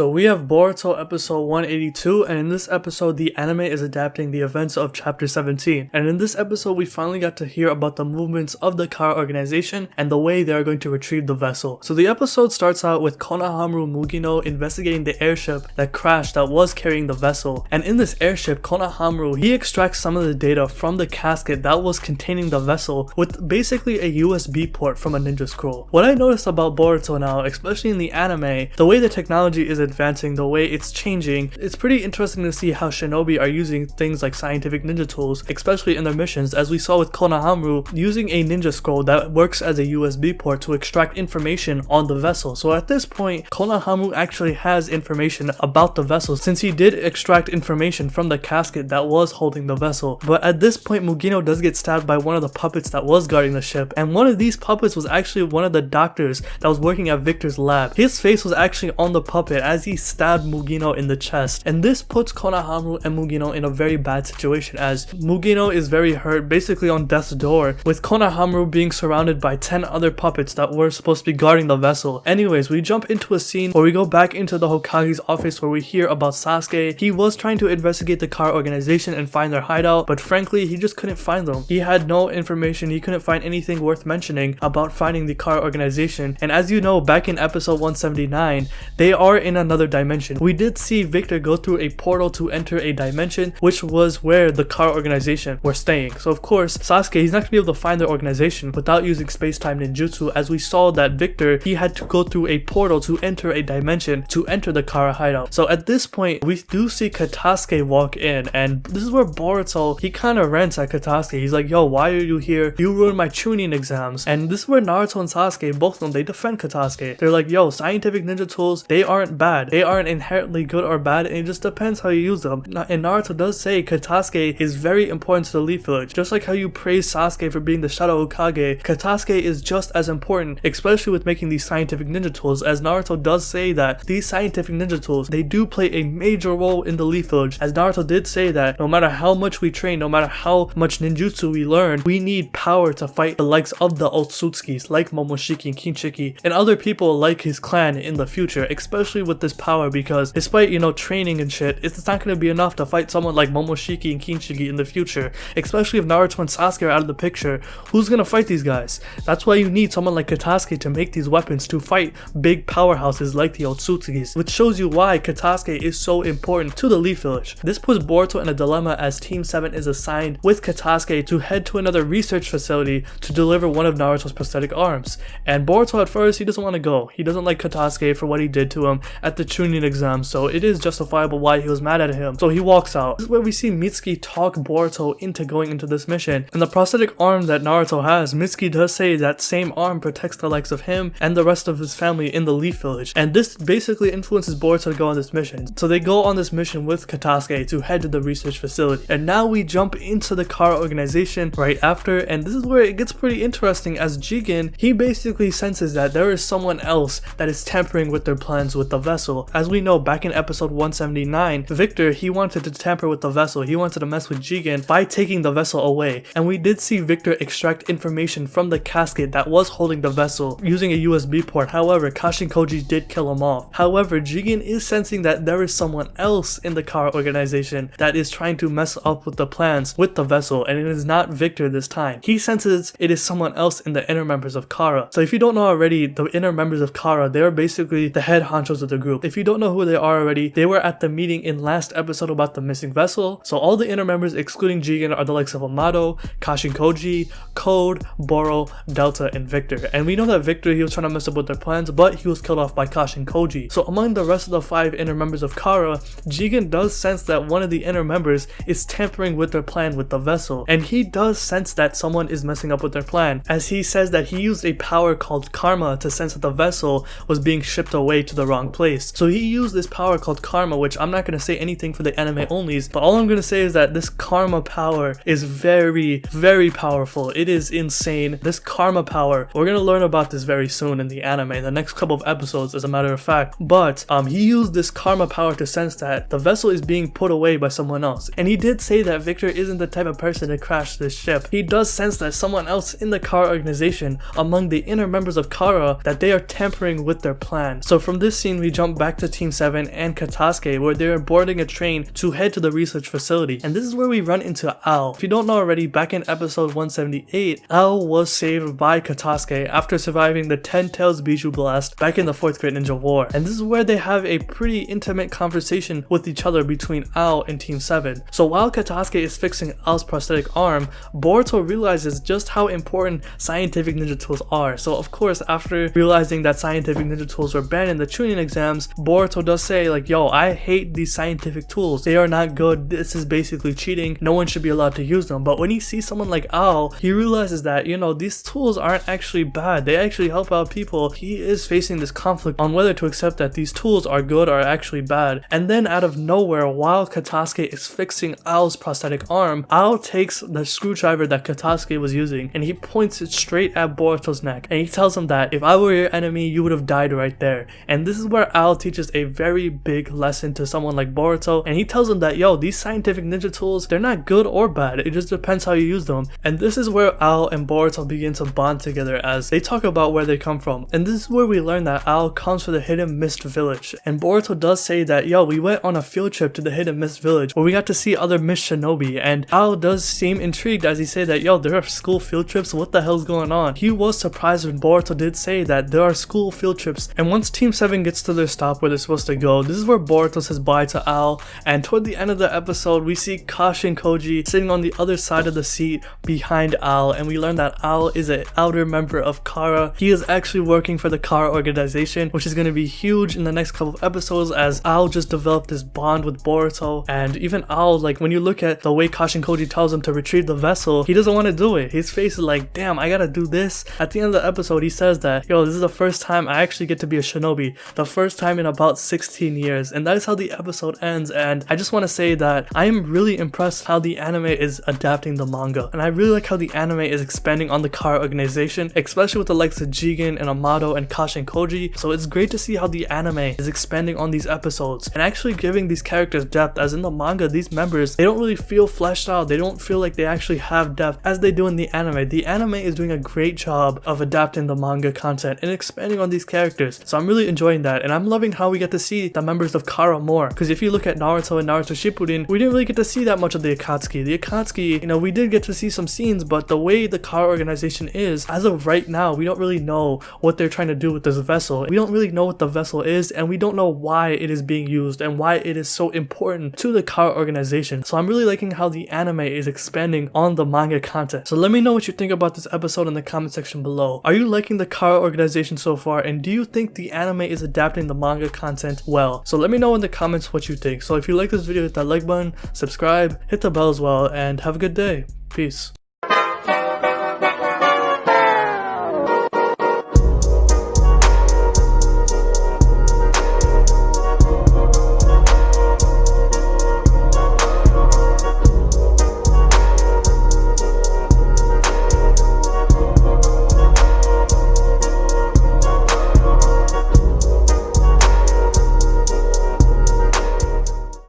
So we have Boruto episode 182, and in this episode the anime is adapting the events of chapter 17. And in this episode we finally got to hear about the movements of the Kara organization and the way they are going to retrieve the vessel. So the episode starts out with Konohamaru Mugino investigating the airship that crashed that was carrying the vessel. And in this airship, Konohamaru, he extracts some of the data from the casket that was containing the vessel with basically a USB port from a ninja scroll. What I noticed about Boruto now, especially in the anime, the way the technology is advancing, the way it's changing, it's pretty interesting to see how shinobi are using things like scientific ninja tools, especially in their missions, as we saw with Konohamaru using a ninja scroll that works as a USB port to extract information on the vessel. So at this point, Konohamaru actually has information about the vessel since he did extract information from the casket that was holding the vessel. But at this point, Mugino does get stabbed by one of the puppets that was guarding the ship, and one of these puppets was actually one of the doctors that was working at Victor's lab. His face was actually on the puppet as he stabbed Mugino in the chest, and this puts Konohamaru and Mugino in a very bad situation as Mugino is very hurt, basically on death's door, with Konohamaru being surrounded by 10 other puppets that were supposed to be guarding the vessel. Anyways, we jump into a scene where we go back into the Hokage's office where we hear about Sasuke. He was trying to investigate the Kara organization and find their hideout, but frankly he just couldn't find them. He had no information, he couldn't find anything worth mentioning about finding the Kara organization. And as you know, back in episode 179, they are in another dimension. We did see Victor go through a portal to enter a dimension which was where the Kara organization were staying. So of course Sasuke, he's not gonna be able to find their organization without using space-time ninjutsu, as we saw that Victor, he had to go through a portal to enter a dimension to enter the Kara hideout. So at this point we do see Katasuke walk in, and this is where Boruto, he kind of rants at Katasuke. He's like, yo, why are you here? You ruined my Chunin exams. And this is where Naruto and Sasuke, both of them, they defend Katasuke. They're like, yo, scientific ninja tools, they aren't bad. They aren't inherently good or bad, and it just depends how you use them. And Naruto does say Katasuke is very important to the Leaf Village. Just like how you praise Sasuke for being the Shadow Hokage, Katasuke is just as important, especially with making these scientific ninja tools, as Naruto does say that these scientific ninja tools, they do play a major role in the Leaf Village, as Naruto did say that no matter how much we train, no matter how much ninjutsu we learn, we need power to fight the likes of the Otsutsukis like Momoshiki and Kinshiki and other people like his clan in the future, especially with this power, because despite, you know, training and shit, it's not going to be enough to fight someone like Momoshiki and Kinshiki in the future, especially if Naruto and Sasuke are out of the picture. Who's going to fight these guys? That's why you need someone like Katasuke to make these weapons to fight big powerhouses like the Otsutsukis, which shows you why Katasuke is so important to the Leaf Village. This puts Boruto in a dilemma as Team 7 is assigned with Katasuke to head to another research facility to deliver one of Naruto's prosthetic arms. And Boruto at first, he doesn't want to go. He doesn't like Katasuke for what he did to him at the Chunin exam, so it is justifiable why he was mad at him. So he walks out. This is where we see Mitsuki talk Boruto into going into this mission. And the prosthetic arm that Naruto has, Mitsuki does say that same arm protects the likes of him and the rest of his family in the Leaf Village. And this basically influences Boruto to go on this mission. So they go on this mission with Katasuke to head to the research facility. And now we jump into the Kara organization right after, and this is where it gets pretty interesting as Jigen, he basically senses that there is someone else that is tampering with their plans with the vessel. As we know, back in episode 179, Victor, he wanted to tamper with the vessel. He wanted to mess with Jigen by taking the vessel away. And we did see Victor extract information from the casket that was holding the vessel using a USB port. However, Kashin Koji did kill him off. However, Jigen is sensing that there is someone else in the Kara organization that is trying to mess up with the plans with the vessel, and it is not Victor this time. He senses it is someone else in the inner members of Kara. So if you don't know already, the inner members of Kara, they are basically the head honchos of the group. If you don't know who they are already, they were at the meeting in last episode about the missing vessel. So all the inner members excluding Jigen are the likes of Amado, Kashin Koji, Code, Boro, Delta, and Victor. And we know that Victor, he was trying to mess up with their plans, but he was killed off by Kashin Koji. So among the rest of the 5 inner members of Kara, Jigen does sense that one of the inner members is tampering with their plan with the vessel, and he does sense that someone is messing up with their plan, as he says that he used a power called Karma to sense that the vessel was being shipped away to the wrong place. So he used this power called Karma, which I'm not going to say anything for the anime onlys, but all I'm going to say is that this Karma power is very, very powerful. It is insane. This Karma power, we're going to learn about this very soon in the anime, in the next couple of episodes as a matter of fact, but he used this Karma power to sense that the vessel is being put away by someone else. And he did say that Victor isn't the type of person to crash this ship. He does sense that someone else in the Kara organization, among the inner members of Kara, that they are tampering with their plan. So from this scene we jump jump back to Team 7 and Katasuke, where they're boarding a train to head to the research facility. And this is where we run into Ao. If you don't know already, back in episode 178, Ao was saved by Katasuke after surviving the 10 Tails Bijou Blast back in the 4th Great Ninja War. And this is where they have a pretty intimate conversation with each other between Ao and Team 7. So while Katasuke is fixing Ao's prosthetic arm, Boruto realizes just how important scientific ninja tools are. So of course, after realizing that scientific ninja tools were banned in the Chunin exams, Boruto does say like, yo, I hate these scientific tools. They are not good. This is basically cheating. No one should be allowed to use them. But when he sees someone like Ao, he realizes that, you know, these tools aren't actually bad. They actually help out people. He is facing this conflict on whether to accept that these tools are good or actually bad. And then out of nowhere, while Katasuke is fixing Ao's prosthetic arm, Ao takes the screwdriver that Katasuke was using and he points it straight at Boruto's neck. And he tells him that if I were your enemy, you would have died right there. And this is where Ao teaches a very big lesson to someone like Boruto. And he tells him that, yo, these scientific ninja tools, they're not good or bad. It just depends how you use them. And this is where Ao and Boruto begin to bond together as they talk about where they come from. And this is where we learn that Ao comes from the Hidden Mist Village. And Boruto does say that, yo, we went on a field trip to the Hidden Mist Village where we got to see other Mist Shinobi. And Ao does seem intrigued as he said that, yo, there are school field trips. What the hell's going on? He was surprised when Boruto did say that there are school field trips. And once Team 7 gets to their stop where they're supposed to go, this is where Boruto says bye to Ao. And toward the end of the episode, we see Kashin Koji sitting on the other side of the seat behind Ao, and we learn that Ao is an outer member of Kara. He is actually working for the Kara organization, which is going to be huge in the next couple of episodes as Ao just developed this bond with Boruto. And even Ao, like when you look at the way Kashin Koji tells him to retrieve the vessel, he doesn't want to do it. His face is like, damn, I gotta do this. At the end of the episode, he says that, yo, this is the first time I actually get to be a shinobi, the first time in about 16 years. And that is how the episode ends. And I just want to say that I am really impressed how the anime is adapting the manga, and I really like how the anime is expanding on the Kara organization, especially with the likes of Jigen and Amado and Kashin Koji. So it's great to see how the anime is expanding on these episodes and actually giving these characters depth, as in the manga these members, they don't really feel fleshed out. They don't feel like they actually have depth as they do in the anime. The anime is doing a great job of adapting the manga content and expanding on these characters. So I'm really enjoying that, and I'm loving how we get to see the members of Kara more, because if you look at Naruto and Naruto Shippuden, we didn't really get to see that much of the Akatsuki. The Akatsuki, you know, we did get to see some scenes, but the way the Kara organization is, as of right now, we don't really know what they're trying to do with this vessel. We don't really know what the vessel is, and we don't know why it is being used and why it is so important to the Kara organization. So I'm really liking how the anime is expanding on the manga content. So let me know what you think about this episode in the comment section below. Are you liking the Kara organization so far, and do you think the anime is adapting the manga content well? So let me know in the comments what you think. So if you like this video, hit that like button, subscribe, hit the bell as well, and have a good day. Peace.